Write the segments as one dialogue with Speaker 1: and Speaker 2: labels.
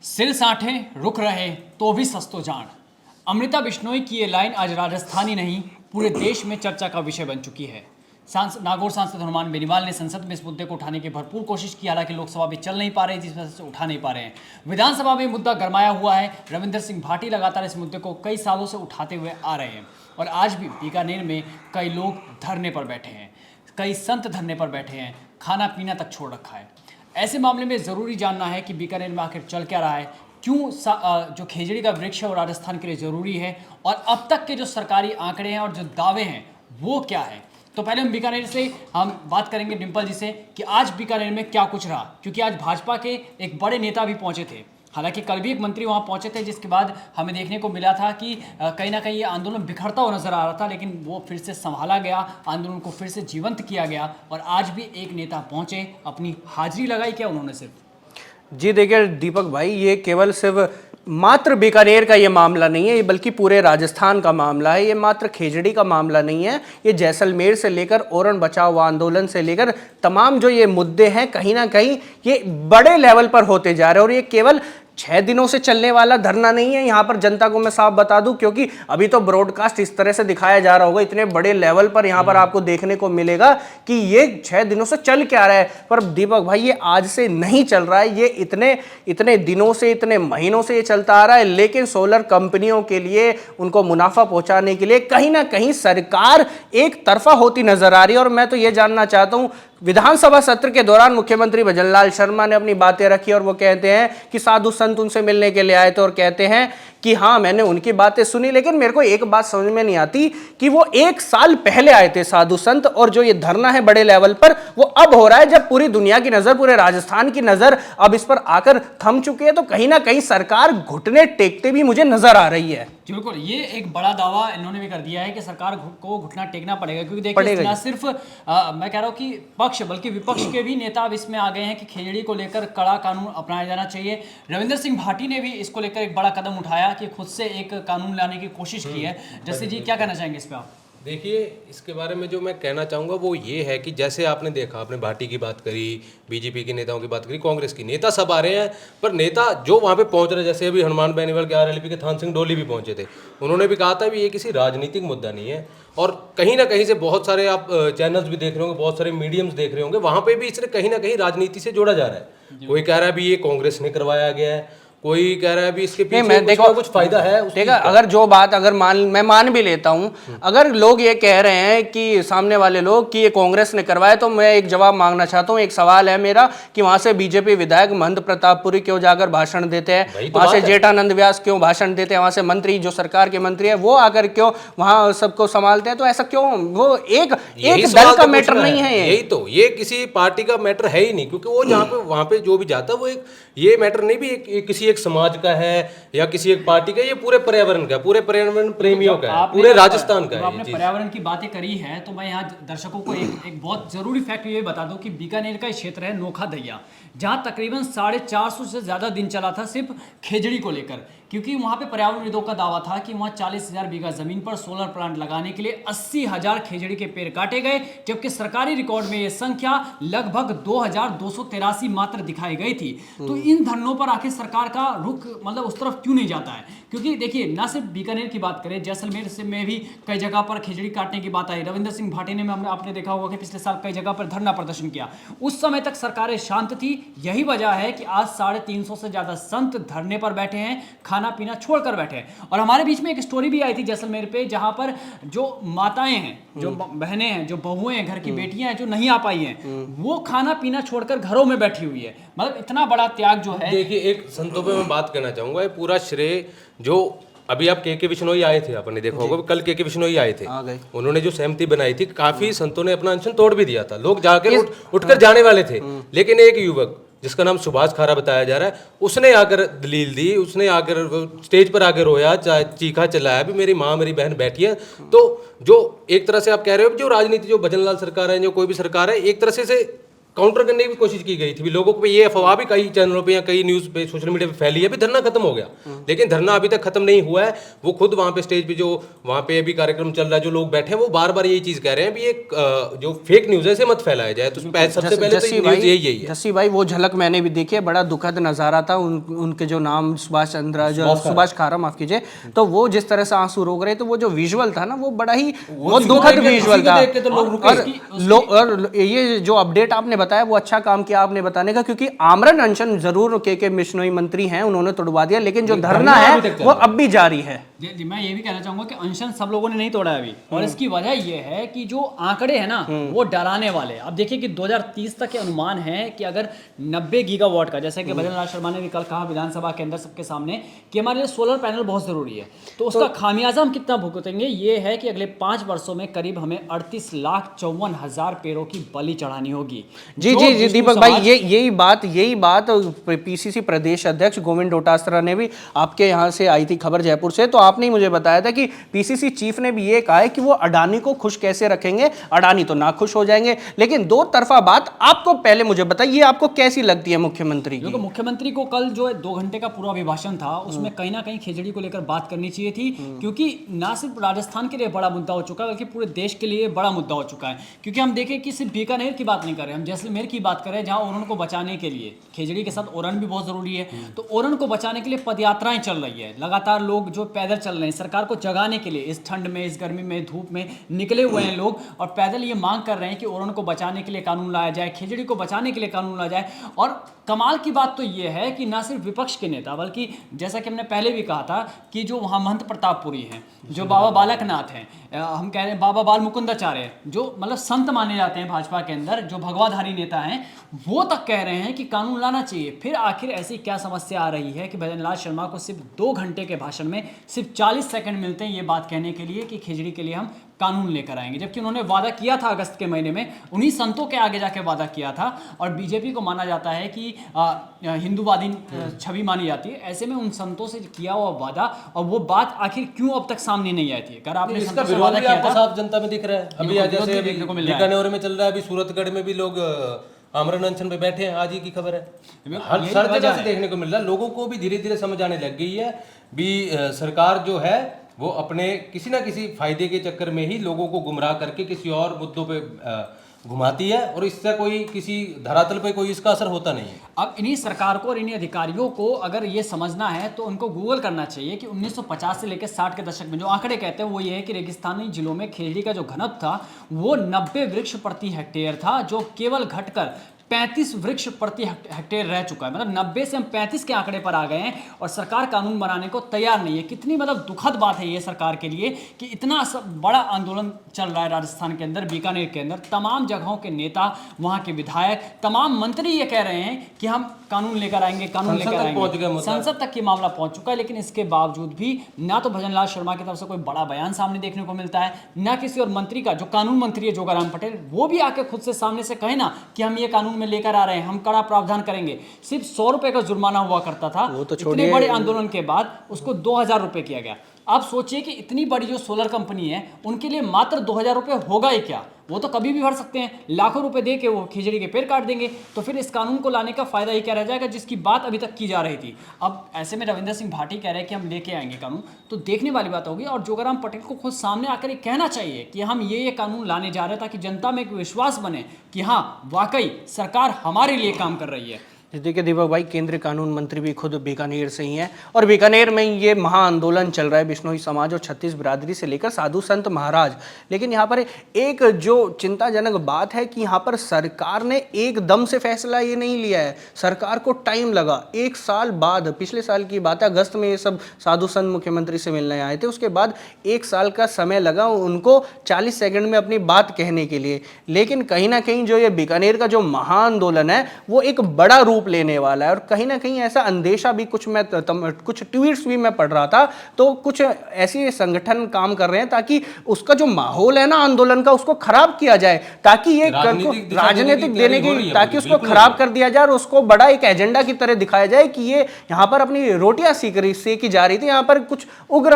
Speaker 1: सिर साठे रुक रहे तो भी सस्तो जान। अमृता बिश्नोई की ये लाइन आज राजस्थानी नहीं पूरे देश में चर्चा का विषय बन चुकी है। नागौर सांसद हनुमान बेनीवाल ने संसद में इस मुद्दे को उठाने की भरपूर कोशिश की, हालांकि लोकसभा में चल नहीं पा रही, जिस वजह से उठा नहीं पा रहे हैं। विधानसभा में मुद्दा गरमाया हुआ है। रविंद्र सिंह भाटी लगातार इस मुद्दे को कई सालों से उठाते हुए आ रहे हैं और आज भी बीकानेर में कई लोग धरने पर बैठे हैं, कई संत धरने पर बैठे हैं, खाना पीना तक छोड़ रखा है। ऐसे मामले में ज़रूरी जानना है कि बीकानेर में आखिर चल क्या रहा है, क्यों जो खेजड़ी का वृक्ष है वो राजस्थान के लिए ज़रूरी है और अब तक के जो सरकारी आंकड़े हैं और जो दावे हैं वो क्या है। तो पहले हम बीकानेर से बात करेंगे डिम्पल जी से कि आज बीकानेर में क्या कुछ रहा, क्योंकि आज भाजपा के एक बड़े नेता भी पहुंचे थे। हालांकि कल भी एक मंत्री वहां पहुंचे थे, जिसके बाद हमें देखने को मिला था कि कहीं ना कहीं ये आंदोलन बिखरता हुआ नजर आ रहा था, लेकिन वो फिर से संभाला गया, आंदोलन को फिर से जीवंत किया गया और आज भी एक नेता पहुंचे, अपनी हाजिरी लगाई। क्या उन्होंने सिर्फ
Speaker 2: जी देखिए दीपक भाई, ये केवल सिर्फ मात्र बीकानेर का ये मामला नहीं है, ये बल्कि पूरे राजस्थान का मामला है। ये मात्र खेजड़ी का मामला नहीं है, ये जैसलमेर से लेकर ओरण बचाओ आंदोलन से लेकर तमाम जो ये मुद्दे हैं कहीं ना कहीं ये बड़े लेवल पर होते जा रहे हैं। और ये केवल 6 दिनों से चलने वाला धरना नहीं है, यहाँ पर जनता को मैं साफ बता दूं, क्योंकि अभी तो ब्रॉडकास्ट इस तरह से दिखाया जा रहा होगा, इतने बड़े लेवल पर यहाँ पर आपको देखने को मिलेगा कि ये 6 दिनों से चल क्या रहा है। पर दीपक भाई, ये आज से नहीं चल रहा है, ये इतने दिनों से, इतने महीनों से ये चलता आ रहा है। लेकिन सोलर कंपनियों के लिए, उनको मुनाफा पहुंचाने के लिए कहीं ना कहीं सरकार एक तरफा होती नजर आ रही है। और मैं तो ये जानना चाहता हूं, विधानसभा सत्र के दौरान मुख्यमंत्री भजनलाल शर्मा ने अपनी बातें रखी और वो कहते हैं कि साधु संत उनसे मिलने के लिए आए थे और कहते हैं कि हाँ मैंने उनकी बातें सुनी। लेकिन मेरे को एक बात समझ में नहीं आती कि वो 1 साल पहले आए थे साधु संत, और जो ये धरना है बड़े लेवल पर वो अब हो रहा है जब पूरी दुनिया की नजर, पूरे राजस्थान की नजर अब इस पर आकर थम चुकी है। तो कहीं ना कहीं सरकार घुटने टेकते भी मुझे नजर आ रही है।
Speaker 1: बिल्कुल, ये एक बड़ा दावा इन्होंने भी कर दिया है कि सरकार को घुटना टेकना पड़ेगा, क्योंकि देखिए ना सिर्फ मैं कह रहा हूँ कि पक्ष बल्कि विपक्ष के भी नेता अब इसमें आ गए हैं कि खेजड़ी को लेकर कड़ा कानून अपनाया जाना चाहिए। रविंद्र सिंह भाटी ने भी इसको लेकर एक बड़ा कदम उठाया कि खुद से एक कानून लाने की कोशिश की है। जैसे जी क्या कहना चाहेंगे इस पे आप?
Speaker 3: देखिए, इसके बारे में जो मैं कहना चाहूँगा वो ये है कि जैसे आपने देखा, आपने भाटी की बात करी, बीजेपी के नेताओं की बात करी, कांग्रेस की नेता सब आ रहे हैं, पर नेता जो वहाँ पे पहुँच रहे, जैसे अभी हनुमान बेनीवाल के आरएलपी के थान सिंह डोली भी पहुँचे थे, उन्होंने भी कहा था भी ये किसी राजनीतिक मुद्दा नहीं है। और कहीं ना कहीं से बहुत सारे आप चैनल्स भी देख रहे होंगे, बहुत सारे मीडियम्स देख रहे होंगे, वहाँ पर भी इसे कहीं ना कहीं राजनीति से जोड़ा जा रहा है। कोई कह रहा है भी ये कांग्रेस ने करवाया गया है, कोई कह रहा है भी इसके पीछे देखो कुछ फायदा है।
Speaker 2: देखा, अगर जो बात अगर मैं मान भी लेता हूं, अगर लोग ये कह रहे हैं कि सामने वाले लोग कि ये कांग्रेस ने करवाया, तो मैं एक जवाब मांगना चाहता हूं। एक सवाल है मेरा कि वहां से बीजेपी विधायक महंत प्रतापपुरी क्यों जाकर भाषण देते हैं, वहां से जेठानंद व्यास क्यों भाषण देते हैं, वहां से मंत्री जो सरकार के मंत्री है वो आकर क्यों वहां सबको संभालते हैं। तो ऐसा क्यों? वो एक दल का मैटर नहीं है।
Speaker 3: यही तो, ये किसी पार्टी का मैटर है ही नहीं, क्योंकि वो जहाँ पे वहां पे जो भी जाता है वो ये मैटर नहीं भी किसी एक समाज का है या किसी एक पार्टी का, ये पूरे पर्यावरण का, पूरे पर्यावरण प्रेमियों का है, पूरे राजस्थान का है।
Speaker 1: आपने पर्यावरण की बातें करी है तो मैं यहाँ दर्शकों को एक बहुत जरूरी फैक्ट ये बता दूं कि बीकानेर का क्षेत्र है नोखा दैया, जहाँ तकरीबन 450 से ज्यादा दिन चला था सिर्फ खेजड़ी को लेकर, क्योंकि वहाँ पे पर्यावरणविदों का दावा था कि वहाँ 40,000 बीघा जमीन पर सोलर प्लांट लगाने के लिए 80,000 खेजड़ी के पेड़ काटे गए, जबकि सरकारी रिकॉर्ड में ये संख्या लगभग 2,283 मात्र दिखाई गई थी। तो इन धरनों पर आखिर सरकार का रुख मतलब उस तरफ क्यों नहीं जाता है? क्योंकि देखिए, ना सिर्फ बीकानेर की बात करें, जैसलमेर से में भी कई जगह पर खेजड़ी काटने की बात आई। रविंद्र सिंह भाटी ने आपने देखा होगा कि पिछले साल कई जगह पर धरना प्रदर्शन किया, उस समय तक सरकारें शांत थी। यही वजह है कि आज 350 से ज्यादा संत धरने पर बैठे हैं, खाना पीना छोड़कर बैठे हैं। और हमारे बीच में एक स्टोरी भी आई थी जैसलमेर पे, जहां पर जो माताएं हैं, जो बहनें हैं, जो बहुएं हैं, घर की बेटियां हैं जो नहीं आ पाई हैं, वो खाना पीना छोड़कर घरों में बैठी हुई है। मतलब इतना बड़ा त्याग जो है।
Speaker 3: देखिए, एक संतों पे मैं बात करना चाहूंगा, ये पूरा श्रेय जो अभी आप के विश्नोई आए थे, आपने देखा होगा कल के विश्नोई आए थे, उन्होंने जो सहमति बनाई थी, काफी संतों ने अपना अनशन तोड़ भी दिया था, लोग जाके उठकर जाने वाले थे, लेकिन एक युवक जिसका नाम सुभाष खारा बताया जा रहा है, उसने आकर दलील दी, उसने आकर स्टेज पर आकर रोया, चीखा चिल्लाया भी मेरी माँ मेरी बहन बैठी है। तो जो एक तरह से आप कह रहे हो जो राजनीति, जो भजनलाल सरकार है, जो कोई भी सरकार है, एक तरह से काउंटर करने की भी कोशिश की गई थी, भी लोगों को ये अफवाह भी कई चैनलों पे या कई न्यूज़ पे सोशल मीडिया पे फैली है भी धरना खत्म हो गया, लेकिन धरना अभी तक खत्म नहीं हुआ है। वो खुद वहाँ पे स्टेज पे जो वहाँ पे अभी कार्यक्रम चल रहा है, जो लोग बैठे हैं वो बार बार यही चीज़ कह रहे हैं भी ये जो फेक न्यूज़ है इसे मत फैलाया जाए। तो सबसे पहले तो न्यूज़ यही है।
Speaker 2: जस्सी भाई वो झलक मैंने भी देखी है, बड़ा दुखद नज़ारा था। उनके जो नाम सुभाष खारा माफ कीजिए, तो वो जिस तरह से आंसू रोक रहे, तो वो जो विजुअल था ना वो बड़ा ही वो दुखद विजुअल था। और ये जो अपडेट आपने बताया वो अच्छा काम किया आपने बताने का, क्योंकि आमरण अनशन जरूर के बिश्नोई मंत्री हैं उन्होंने तोड़वा दिया, लेकिन जो धरना है वो अब भी जारी है।
Speaker 1: जी मैं ये भी कहना चाहूंगा कि अनशन सब लोगों ने नहीं तोड़ा है अभी, और इसकी वजह ये है कि जो आंकड़े हैं ना वो डराने वाले। अब देखिए कि 2030 तक के अनुमान है कि अगर 90 गीगावाट का, जैसे कि भजन लाल शर्मा ने भी कल कहा विधानसभा के अंदर सबके सामने कि हमारे लिए सोलर पैनल बहुत जरूरी है, तो उसका खामियाजा हम कितना भुगतेंगे ये है कि अगले 5 वर्षों में करीब हमें 38,54,000 पेड़ों की बलि चढ़ानी होगी।
Speaker 2: जी जी जी दीपक भाई, यही बात पीसीसी प्रदेश अध्यक्ष गोविंद डोटासरा ने भी, आपके यहाँ से आई थी खबर जयपुर से, तो आपने ही मुझे बताया था कि पीसीसी चीफ ने भी ये कहा है कि वो अडानी को खुश कैसे रखेंगे, अडानी तो ना खुश हो जाएंगे। लेकिन दो तरफा बात आपको पहले मुझे बताइए, आपको कैसी लगती है मुख्यमंत्री की?
Speaker 1: मुख्यमंत्री को कल जो 2 घंटे का पूरा अभिभाषण था उसमें कहीं ना कहीं खिचड़ी को लेकर बात करनी चाहिए थी, क्योंकि ना सिर्फ राजस्थान के लिए बड़ा मुद्दा हो चुका है बल्कि पूरे देश के लिए बड़ा मुद्दा हो चुका है। क्योंकि हम देखें कि सिर्फ बीकानेर की बात नहीं कर रहे, हम जैसलमेर की बात करें जहां ओरन को बचाने के लिए, खिचड़ी के साथ ओरन भी बहुत जरूरी है, तो ओरन को बचाने के लिए पदयात्राएं चल रही है, लगातार लोग जो पैदल चल रहे हैं सरकार को जगाने के लिए, इस ठंड में, इस गर्मी में, धूप में निकले हुए हैं लोग और पैदल ये मांग कर रहे हैं कि ओरन को बचाने के लिए कानून लाया जाए, खिचड़ी को बचाने के लिए कानून लाया जाए। और कमाल की बात तो ये है कि ना सिर्फ विपक्ष के नेता बल्कि जैसा कि हमने पहले भी कहा था कि जो वहाँ महंत प्रतापपुरी हैं, जो बाबा बालकनाथ हैं, हम कह रहे हैं बाबा बाल मुकुंदाचार्य, जो मतलब संत माने जाते हैं भाजपा के अंदर, जो भगवाधारी नेता हैं, वो तक कह रहे हैं कि कानून लाना चाहिए। फिर आखिर ऐसी क्या समस्या आ रही है कि भजन लाल शर्मा को सिर्फ 2 घंटे के भाषण में सिर्फ 40 सेकंड मिलते हैं ये बात कहने के लिए कि खिचड़ी के लिए हम कानून लेकर आएंगे, जबकि उन्होंने वादा किया था अगस्त के महीने में, उन्हीं संतों के आगे जाके वादा किया था। और बीजेपी को माना जाता है कि हिंदूवादी छवि मानी जाती है, ऐसे में उन संतों से किया हुआ वादा और वो बात आखिर क्यों अब तक सामने नहीं आई थी? अगर आपने
Speaker 3: इसका विरोध भी आपको साफ जनता में दिख रहा है। अभी जैसे बीकानेर में चल रहा है, अभी सूरतगढ़ में भी लोग आमरण अनशन पे बैठे हैं, आज ही की खबर है। हर जगह से देखने को मिल रहा है। लोगों को भी धीरे धीरे समझ आने लग गई है भी सरकार जो है वो अपने किसी ना किसी फायदे के चक्कर में ही लोगों को गुमराह करके किसी और मुद्दों पे घुमाती है, और इससे कोई किसी धरातल पे कोई इसका असर होता नहीं है।
Speaker 1: अब इन्हीं सरकार को और इन्हीं अधिकारियों को अगर ये समझना है तो उनको गूगल करना चाहिए कि 1950 से लेकर 60 के दशक में जो आंकड़े कहते हैं वो ये है कि रेगिस्तानी जिलों में खिचड़ी का जो घनत्व था वो 90 वृक्ष प्रति हेक्टेयर था, जो केवल घटकर 35 वृक्ष प्रति हेक्टेयर रह चुका है। मतलब 90 से हम 35 के आंकड़े पर आ गए हैं और सरकार कानून बनाने को तैयार नहीं है। कितनी मतलब दुखद बात है ये सरकार के लिए कि इतना बड़ा आंदोलन चल रहा है राजस्थान के अंदर, बीकानेर के अंदर, तमाम जगहों के नेता, वहाँ के विधायक, तमाम मंत्री ये कह रहे हैं कि हम कानून लेकर आएंगे, कानून लेकर आएंगे। संसद तक ये मामला पहुंच चुका है, लेकिन इसके बावजूद भी ना तो भजन लाल शर्मा की तरफ से कोई बड़ा बयान सामने देखने को मिलता है, ना किसी और मंत्री का, जो कानून मंत्री है जोगाराम पटेल, वो भी आके खुद से सामने से कहे ना कि हम ये कानून में लेकर आ रहे हैं, हम कड़ा प्रावधान करेंगे। सिर्फ 100 रुपए का जुर्माना हुआ करता था, इतने बड़े आंदोलन के बाद उसको 2000 रुपए किया गया। आप सोचिए कि इतनी बड़ी जो सोलर कंपनी है उनके लिए मात्र 2000 रुपए होगा ही क्या, वो तो कभी भी भर सकते हैं, लाखों रुपए दे के वो खिचड़ी के पेड़ काट देंगे। तो फिर इस कानून को लाने का फायदा ही क्या रह जाएगा जिसकी बात अभी तक की जा रही थी। अब ऐसे में रविंद्र सिंह भाटी कह रहे हैं कि हम लेके आएंगे कानून, तो देखने वाली बात होगी। और जोगाराम पटेल को खुद सामने आकर ये कहना चाहिए कि हम ये कानून लाने जा रहे हैं ताकि जनता में एक विश्वास बने कि हाँ वाकई सरकार हमारे लिए काम कर रही है।
Speaker 2: देखिए दीपक भाई, केंद्रीय कानून मंत्री भी खुद बीकानेर से ही हैं और बीकानेर में ये महाआंदोलन चल रहा है बिश्नोई समाज और 36 बिरादरी से लेकर साधु संत महाराज। लेकिन यहाँ पर एक जो चिंताजनक बात है कि यहाँ पर सरकार ने एकदम से फैसला ये नहीं लिया है, सरकार को टाइम लगा। 1 साल बाद, पिछले साल की बात है, अगस्त में ये सब साधु संत मुख्यमंत्री से मिलने आए थे, उसके बाद 1 साल का समय लगा उनको 40 सेकंड में अपनी बात कहने के लिए। लेकिन कहीं ना कहीं जो ये बीकानेर का जो महाआंदोलन है वो एक बड़ा रूप रूप लेने वाला है। और कहीं ना कहीं ऐसा अंदेशा भी कुछ ट्वीट्स भी मैं पढ़ रहा था, तो कुछ ऐसे संगठन काम कर रहे हैं ताकि उसका जो माहौल है ना आंदोलन का, उसको खराब किया जाए, ताकि ये राजनीतिक देने की, ताकि उसको खराब कर दिया जाए और उसको बड़ा एक एजेंडा की तरह दिखाया जाए कि ये यहाँ पर अपनी रोटियां सेकी जा रही थी, यहाँ पर कुछ उग्र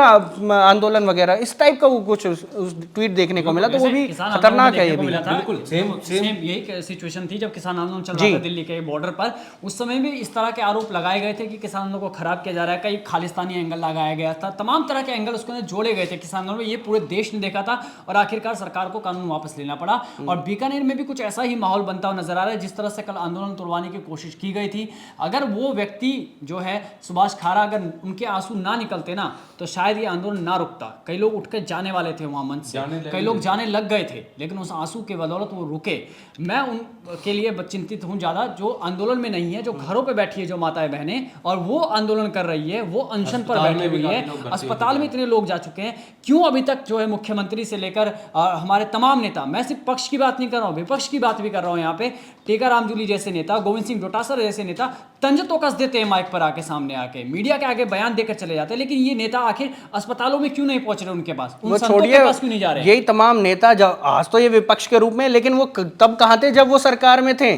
Speaker 2: आंदोलन वगैरह इस टाइप का वो कुछ ट्वीट देखने को मिला। तो वो भी खतरनाक है। ये भी
Speaker 1: बिल्कुल सेम यही सिचुएशन थी जब किसान आंदोलन चल रहा था दिल्ली के बॉर्डर पर। उस समय भी इस तरह के आरोप लगाए गए थे कि किसानों को खराब किया जा रहा है, कई खालिस्तानी एंगल लगाया गया था, तमाम तरह के एंगल उसको जोड़े गए थे किसान आंदोलन में। ये पूरे देश ने देखा था और आखिरकार सरकार को कानून वापस लेना पड़ा। और बीकानेर में भी कुछ ऐसा ही माहौल बनता हुआ नजर आ रहा है जिस तरह से कल आंदोलन तोड़वाने की कोशिश की गई थी। अगर वो व्यक्ति जो है सुभाष खारा, अगर उनके आंसू ना निकलते ना तो शायद ये आंदोलन ना रुकता। कई लोग उठ के जाने वाले थे वहां मंच से, कई लोग जाने लग गए थे, लेकिन उस आंसू के बदौलत वो रुके। मैं उनके लिए चिंतित हूं ज्यादा जो आंदोलन में नहीं है, जो घरों पे बैठी है जो माताएं बहनें, और वो आंदोलन कर रही है, वो अनशन पर बैठी हुई है। अस्पताल में इतने लोग जा चुके हैं, क्यों अभी तक जो है मुख्यमंत्री से लेकर हमारे तमाम नेता, मैं सिर्फ पक्ष की बात नहीं कर रहा हूँ, विपक्ष की बात भी कर रहा हूँ, यहाँ पे टीकाराम जूली जैसे नेता, गोविंद सिंह डोटासरा जैसे नेता तंज तो कस देते हैं माइक पर आके, सामने आके मीडिया के आगे बयान देकर चले जाते हैं, लेकिन ये नेता आखिर अस्पतालों में क्यों नहीं पहुंच रहे उनके पास, उन संतों के पास क्यों नहीं जा रहे?
Speaker 2: यही तमाम नेता जब आज तो ये विपक्ष के रूप में, लेकिन वो तब कहाँ थे जब वो सरकार में थे?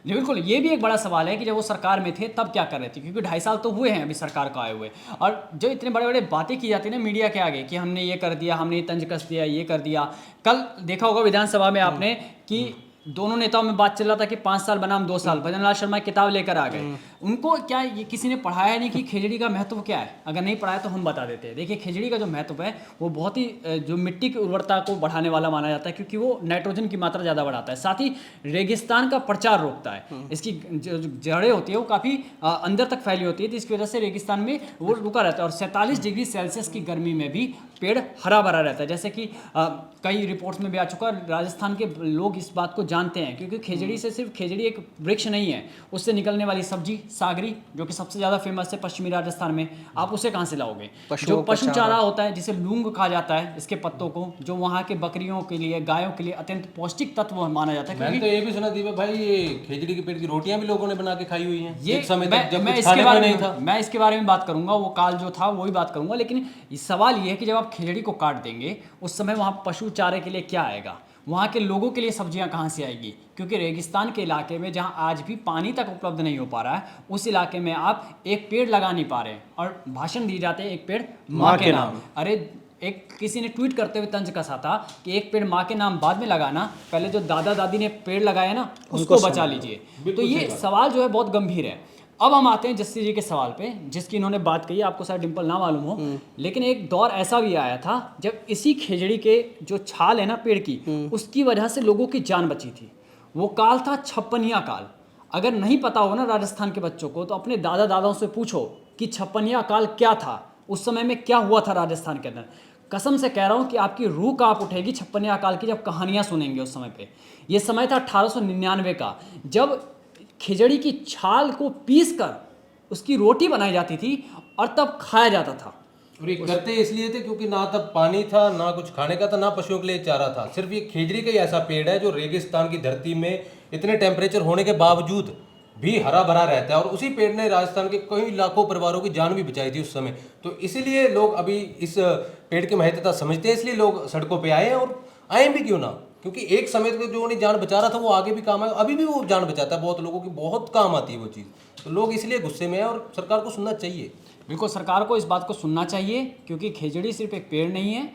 Speaker 1: बिल्कुल, ये भी एक बड़ा सवाल है कि जब वो सरकार में थे तब क्या कर रहे थे, क्योंकि 2.5 साल तो हुए हैं अभी सरकार को आए हुए। और जो इतने बड़े बड़े बातें की जाती है ना मीडिया के आगे कि हमने ये कर दिया, हमने ये तंज कस दिया, ये कर दिया। कल देखा होगा विधानसभा में आपने कि दोनों नेताओं में बात चल रहा था कि 5 साल बनाम 2 साल। भजन लाल शर्मा किताब लेकर आ गए। उनको क्या ये किसी ने पढ़ाया नहीं कि खिचड़ी का महत्व क्या है? अगर नहीं पढ़ाया तो हम बता देते हैं। देखिए, खिचड़ी का जो महत्व है वो बहुत ही जो मिट्टी की उर्वरता को बढ़ाने वाला माना जाता है, क्योंकि वो नाइट्रोजन की मात्रा ज़्यादा बढ़ाता है, साथ ही रेगिस्तान का प्रचार रोकता है। इसकी जो जड़ें होती है वो काफ़ी अंदर तक फैली होती है, तो इसकी वजह से रेगिस्तान में वो रुका रहता है। और 47 डिग्री सेल्सियस की गर्मी में भी पेड़ हरा भरा रहता है, जैसे कि कई रिपोर्ट्स में भी आ चुका है। राजस्थान के लोग इस बात को जानते हैं, क्योंकि खिचड़ी से सिर्फ खिचड़ी एक वृक्ष नहीं है, उससे निकलने वाली सब्जी सागरी जो कि सबसे ज़्यादा फेमस है पश्चिमी राजस्थान में, आप उसे कहाँ से लाओगे? जो पशु चारा होता है जिसे लूंग कहा जाता है, इसके पत्तों को, जो वहाँ के बकरियों के लिए, गायों के लिए अत्यंत पौष्टिक तत्व माना जाता है।
Speaker 3: मैंने तो ये भी सुना दीपक भाई, ये खिचड़ी के पेड़ की रोटियां भी लोगों ने बना के खाई हुई हैं।
Speaker 1: ये
Speaker 3: एक समय तक जब
Speaker 1: मैं
Speaker 3: कुछ
Speaker 1: इसके
Speaker 3: खाने
Speaker 1: बारे
Speaker 3: को
Speaker 1: में
Speaker 3: नहीं था।
Speaker 1: मैं इसके बारे में बात करूंगा, वो काल जो था वही बात करूंगा। लेकिन सवाल ये है कि जब आप खिचड़ी को काट देंगे उस समय वहाँ पशु चारे के लिए क्या आएगा? वहाँ के लोगों के लिए सब्जियां कहाँ से आएगी? क्योंकि रेगिस्तान के इलाके में जहाँ आज भी पानी तक उपलब्ध नहीं हो पा रहा है, उस इलाके में आप एक पेड़ लगा नहीं पा रहे हैं और भाषण दिए जाते हैं एक पेड़ माँ के नाम। अरे एक किसी ने ट्वीट करते हुए तंज कसा था कि एक पेड़ माँ के नाम बाद में लगाना, पहले जो दादा दादी ने पेड़ लगाया ना उसको बचा लीजिए। तो ये सवाल जो है बहुत गंभीर है। अब हम आते हैं जस्सी जी के सवाल पे, जिसकी इन्होंने बात कही, आपको शायद डिम्पल ना मालूम हो, लेकिन एक दौर ऐसा भी आया था जब इसी खिचड़ी के जो छाल है ना पेड़ की, उसकी वजह से लोगों की जान बची थी। वो काल था छप्पनिया काल। अगर नहीं पता हो ना राजस्थान के बच्चों को, तो अपने दादा दादाओं से पूछो कि छप्पनिया काल क्या था, उस समय में क्या हुआ था राजस्थान के अंदर। कसम से कह रहा हूँ कि आपकी रूह कांप उठेगी छप्पनिया काल की जब कहानियाँ सुनेंगे उस समय पे। ये समय था 1899 का, जब खिचड़ी की छाल को पीसकर उसकी रोटी बनाई जाती थी और तब खाया जाता था।
Speaker 3: और ये करते इसलिए थे क्योंकि ना तब पानी था, ना कुछ खाने का था, ना पशुओं के लिए चारा था। सिर्फ ये खिचड़ी का ही ऐसा पेड़ है जो रेगिस्तान की धरती में इतने टेम्परेचर होने के बावजूद भी हरा भरा रहता है। और उसी पेड़ ने राजस्थान के कई लाखों परिवारों की जान भी बचाई थी उस समय। तो इसीलिए लोग अभी इस पेड़ की महत्वता समझते हैं, इसलिए लोग सड़कों पर आए हैं। और आए भी क्यों ना, क्योंकि एक समय तक जो उन्हें जान बचा रहा था वो आगे भी काम आएगा, अभी भी वो जान बचाता है, बहुत लोगों की बहुत काम आती है वो चीज़। तो लोग इसलिए गुस्से में हैं और सरकार को सुनना चाहिए।
Speaker 1: बिल्कुल, सरकार को इस बात को सुनना चाहिए, क्योंकि खिचड़ी सिर्फ एक पेड़ नहीं है,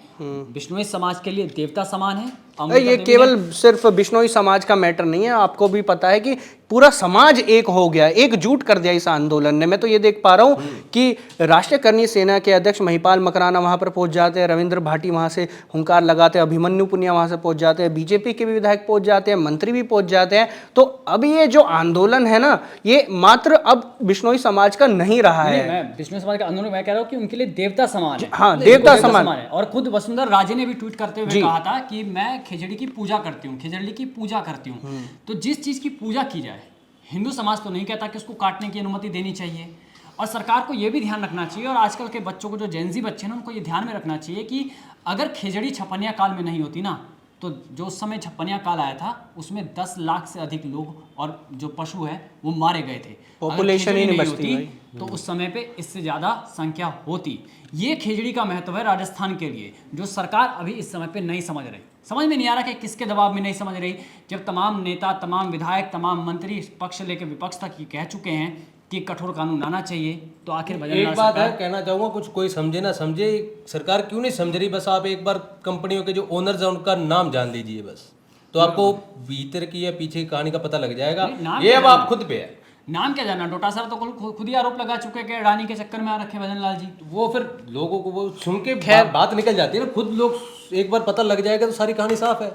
Speaker 1: बिश्नोई समाज के लिए देवता समान है।
Speaker 2: ये केवल सिर्फ बिश्नोई समाज का मैटर नहीं है, आपको भी पता है कि पूरा समाज एक हो गया, एकजुट कर दिया इस आंदोलन ने। मैं तो ये देख पा रहा हूँ कि राष्ट्रीय करनी सेना के अध्यक्ष महिपाल मकराना वहाँ पर पहुँच जाते हैं, रविंद्र भाटी वहाँ से हुंकार लगाते हैं, अभिमन्यु पुनिया वहाँ से पहुँच जाते हैं, बीजेपी के भी विधायक पहुँच जाते हैं, मंत्री भी पहुँच जाते हैं। तो अब ये जो आंदोलन है ना, ये मात्र अब बिश्नोई समाज का नहीं रहा है।
Speaker 1: मैं बिश्नोई समाज का आंदोलन मैं कह रहा हूँ कि उनके लिए देवता समान है।
Speaker 2: हाँ, देवता समान
Speaker 1: है। और खुद वसुंधरा राजे ने भी ट्वीट करते हुए कहा था कि मैं खिचड़ी की पूजा करती हूँ, खिचड़ी की पूजा करती हूँ। तो जिस चीज़ की पूजा की जाए, हिंदू समाज तो नहीं कहता कि उसको काटने की अनुमति देनी चाहिए। और सरकार को ये भी ध्यान रखना चाहिए, और आजकल के बच्चों को, जो जेनजी बच्चे हैं ना, उनको ये ध्यान में रखना चाहिए कि अगर खिचड़ी छपनिया काल में नहीं होती ना, तो जो उस समय छप्पनिया काल आया था उसमें 10 लाख से अधिक लोग और जो पशु है वो मारे गए थे। अगर
Speaker 2: पॉपुलेशन ही
Speaker 1: खेजड़ी
Speaker 2: नहीं बचती
Speaker 1: होती तो उस समय पे इससे ज़्यादा संख्या होती। ये खेजड़ी का महत्व है राजस्थान के लिए, जो सरकार अभी इस समय पे नहीं समझ रही। समझ में नहीं आ रहा कि किसके दबाव में नहीं समझ रही, जब तमाम नेता, तमाम विधायक, तमाम मंत्री पक्ष लेकर विपक्ष तक ये कह चुके हैं कि कठोर कानून आना चाहिए, तो आखिर भजन
Speaker 3: एक
Speaker 1: लाल
Speaker 3: बात है,
Speaker 1: सरकार
Speaker 3: कहना चाहूंगा, कुछ कोई समझे ना समझे, सरकार क्यों नहीं समझ रही, बस आप एक बार कंपनियों के जो ओनर्स हैं उनका नाम जान लीजिए बस, तो आपको भीतर की या पीछे की कहानी का पता लग जाएगा।
Speaker 1: नहीं, नाम
Speaker 3: ये
Speaker 1: क्या
Speaker 3: अब आप
Speaker 1: जानना?
Speaker 3: खुद पे है।
Speaker 1: नाम क्या जाना। डोटासरा तो खुद ही आरोप लगा चुके हैं कि अडानी के चक्कर में आ रखे भजन लाल जी।
Speaker 3: वो फिर लोगों को वो सुन के बात निकल जाती है ना, खुद लोग एक बार पता लग जाएगा तो सारी कहानी साफ है।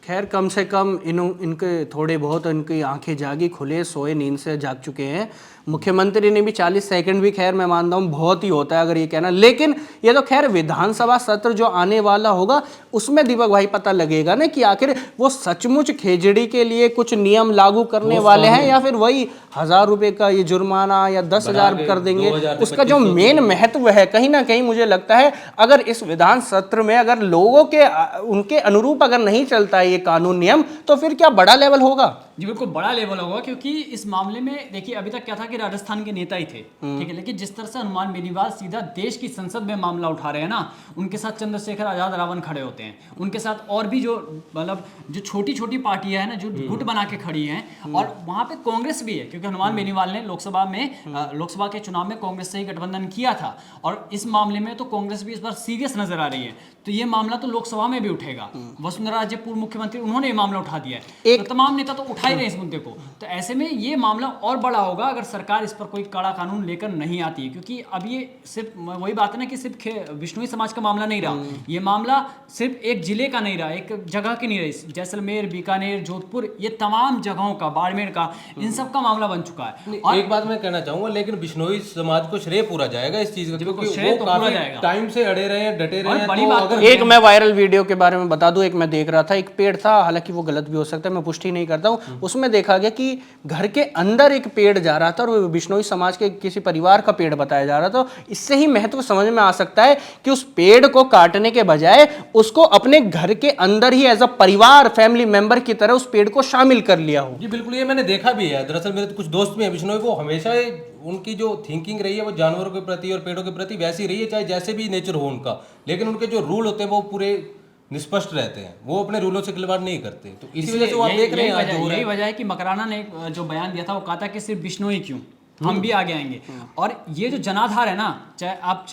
Speaker 2: खैर कम से कम इनके थोड़े बहुत इनकी आंखें जागी, खुले सोए नींद से जाग चुके हैं। मुख्यमंत्री ने भी 40 सेकंड भी खैर मैं मानता हूँ बहुत ही होता है अगर ये कहना, लेकिन ये तो खैर विधानसभा सत्र जो आने वाला होगा उसमें दीपक भाई पता लगेगा ना कि आखिर वो सचमुच खेजड़ी के लिए कुछ नियम लागू करने वाले हैं या फिर वही 1000 रुपये का ये जुर्माना या 10,000 कर देंगे। उसका जो मेन महत्व है कहीं ना कहीं मुझे लगता है अगर इस विधान सत्र में अगर लोगों के उनके अनुरूप अगर नहीं चलता है ये कानून नियम, तो फिर क्या बड़ा लेवल होगा।
Speaker 1: जी बिल्कुल बड़ा लेवल होगा, क्योंकि इस मामले में देखिए अभी तक क्या था कि राजस्थान के नेता ही थे, ठीक है, लेकिन जिस तरह से हनुमान बेनीवाल सीधा देश की संसद में मामला उठा रहे हैं ना, उनके साथ चंद्रशेखर आजाद रावण खड़े होते हैं, उनके साथ और भी जो मतलब जो छोटी छोटी पार्टियां हैं ना जो गुट बना के खड़ी हैं, और वहां पे कांग्रेस भी है, क्योंकि हनुमान बेनीवाल ने लोकसभा के चुनाव में कांग्रेस से ही गठबंधन किया था, और इस मामले में तो कांग्रेस भी इस बार सीरियस नजर आ रही है, तो ये मामला तो लोकसभा में भी उठेगा। वसुंधरा राजे पूर्व मुख्यमंत्री उन्होंने ये मामला उठा दिया है, तो तमाम नेता तो उठा ही रहे इस मुद्दे को, तो ऐसे में ये मामला और बड़ा होगा अगर सरकार इस पर कोई कड़ा कानून लेकर नहीं आती है, क्योंकि अब ये सिर्फ वही बात है ना कि सिर्फ विष्णुई समाज का मामला नहीं रहा, ये मामला सिर्फ एक जिले का नहीं रहा, एक जगह की नहीं रही, जैसलमेर, बीकानेर, जोधपुर, ये तमाम जगहों का, बाड़मेर का, इन सब का मामला बन चुका है।
Speaker 3: और एक बात मैं कहना चाहूंगा, लेकिन बिश्नोई समाज को श्रेय पूरा जाएगा इस चीज का, क्योंकि
Speaker 1: श्रेय
Speaker 3: वो
Speaker 1: तो पूरा
Speaker 3: काफी
Speaker 1: जाएगा।
Speaker 3: टाइम से अड़े रहे हैं, डटे रहे हैं।
Speaker 1: बड़ी
Speaker 3: तो
Speaker 1: बात
Speaker 3: अगर
Speaker 2: एक मैं वायरल वीडियो के बारे में बता दूं, एक मैं देख रहा था, एक पेड़ था, हालांकि वो गलत भी हो सकता है, मैं पुष्टि नहीं करता हूं, उसमें देखा गया कि घर के अंदर एक पेड़ जा रहा था और वो बिश्नोई समाज के किसी परिवार का पेड़ बताया जा रहा था। इससे ही महत्व समझ में आ सकता है कि उस पेड़ को काटने के बजाय उसको अपने घर के अंदर ही एज अ परिवार, फैमिली मेंबर की तरह उस पेड़ को शामिल कर लिया हो।
Speaker 3: जी बिल्कुल, ये मैंने देखा भी है। दरअसल मेरे तो कुछ दोस्त भी हैं बिश्नोई, वो हमेशा उनकी जो थिंकिंग रही है वो जानवरों के प्रति और पेड़ों के प्रति वैसी रही है, चाहे जैसे भी नेचर हो उनका, लेकिन उनके जो रूल होते हैं वो पूरे निष्पष्ट रहते हैं, वो अपने रूलों से खिलवाड़ नहीं करते। तो इसी वजह से वो आप देख रहे हैं आज जो हो रहा है।
Speaker 1: यही वजह है कि मकराना ने जो बयान दिया था वो कहा था कि सिर्फ बिश्नोई क्यों, हम भी आगे आएंगे। और ये जो जनाधार है ना, चाहे आप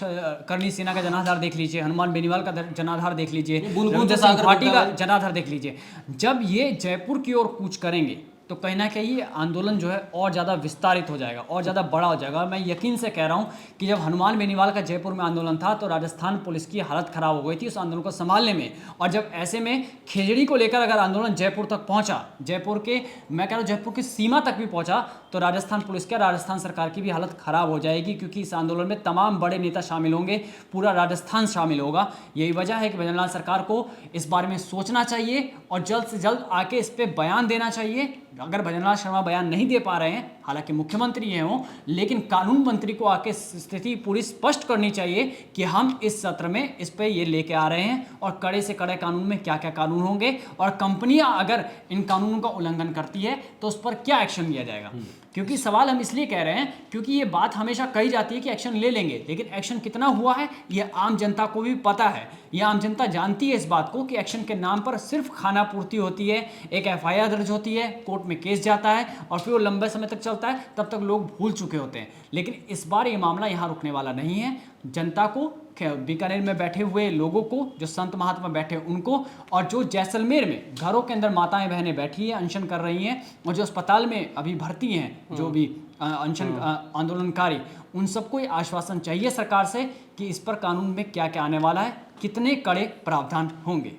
Speaker 1: करनी सेना का जनाधार देख लीजिए, हनुमान बेनीवाल का जनाधार देख लीजिए, रविंद्र सिंह भाटी का जनाधार देख लीजिए, जब ये जयपुर की ओर कूच करेंगे तो कहीं ना कहीं ये आंदोलन जो है और ज़्यादा विस्तारित हो जाएगा और ज़्यादा बड़ा हो जाएगा। मैं यकीन से कह रहा हूँ कि जब हनुमान बेनीवाल का जयपुर में आंदोलन था तो राजस्थान पुलिस की हालत ख़राब हो गई थी उस आंदोलन को संभालने में, और जब ऐसे में खेजड़ी को लेकर अगर आंदोलन जयपुर तक पहुँचा, जयपुर के मैं कह रहा हूँ जयपुर की सीमा तक भी पहुँचा, तो राजस्थान पुलिस की, राजस्थान सरकार की भी हालत ख़राब हो जाएगी, क्योंकि इस आंदोलन में तमाम बड़े नेता शामिल होंगे, पूरा राजस्थान शामिल होगा। यही वजह है कि भजन लाल सरकार को इस बारे में सोचना चाहिए और जल्द से जल्द आके इस पर बयान देना चाहिए। अगर भजन लाल शर्मा बयान नहीं दे पा रहे हैं, हालांकि मुख्यमंत्री हैं वो, लेकिन कानून मंत्री को आके स्थिति पूरी स्पष्ट करनी चाहिए कि हम इस सत्र में इस पे ये लेके आ रहे हैं और कड़े से कड़े कानून में क्या क्या कानून होंगे, और कंपनियां अगर इन कानूनों का उल्लंघन करती है तो उस पर क्या एक्शन लिया जाएगा। क्योंकि सवाल हम इसलिए कह रहे हैं क्योंकि ये बात हमेशा कही जाती है कि एक्शन ले लेंगे, लेकिन एक्शन कितना हुआ है ये आम जनता को भी पता है। ये आम जनता जानती है इस बात को कि एक्शन के नाम पर सिर्फ खाना पूर्ति होती है, एक FIR दर्ज होती है, कोर्ट में केस जाता है और फिर वो लंबे समय तक चलता है, तब तक लोग भूल चुके होते हैं। लेकिन इस बार ये मामला यहाँ रुकने वाला नहीं है। जनता को, बीकानेर में बैठे हुए लोगों को, जो संत महात्मा बैठे उनको, और जो जैसलमेर में घरों के अंदर माताएं बहनें बैठी हैं, अनशन कर रही हैं, और जो अस्पताल में अभी भर्ती हैं, जो भी अनशन आंदोलनकारी, उन सबको ये आश्वासन चाहिए सरकार से कि इस पर कानून में क्या क्या आने वाला है, कितने कड़े प्रावधान होंगे।